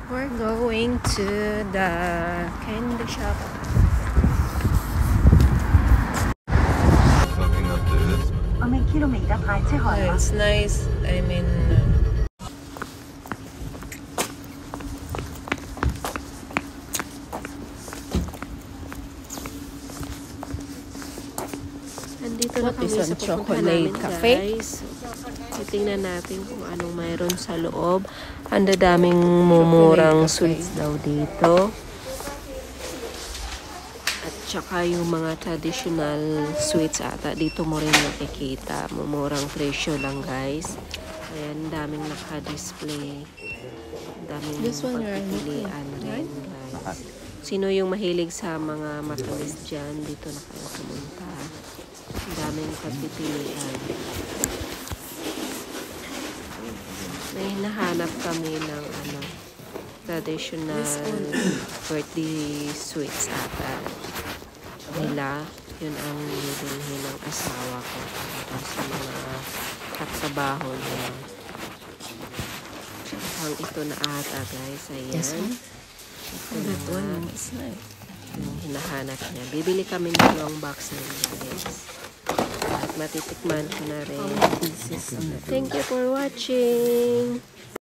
We're going to the candy shop. It's nice. I mean, andito na kami sa chocolate cafe. Guys. Titingnan natin kung anong mayroon sa loob. Ang daming mumurang sweets daw dito. At saka yung mga traditional sweets ata. Dito mo rin makikita. Mumurang presyo lang guys. Ayan, daming naka-display. Daming pagpipilian rin guys. Sino yung mahilig sa mga matamis dyan? Dito na kayo pumunta. Daming pagpipilian. May nahanap kami ng traditional birthday sweets ata nila. Yun ang bilhin ng asawa ko para sa mga katrabaho niya. Ang ito na ata guys. Ayan. Ito na yung hinahanap niya. Bibili kami ng long box na guys. At matitikman ko na rin. Thank you for watching.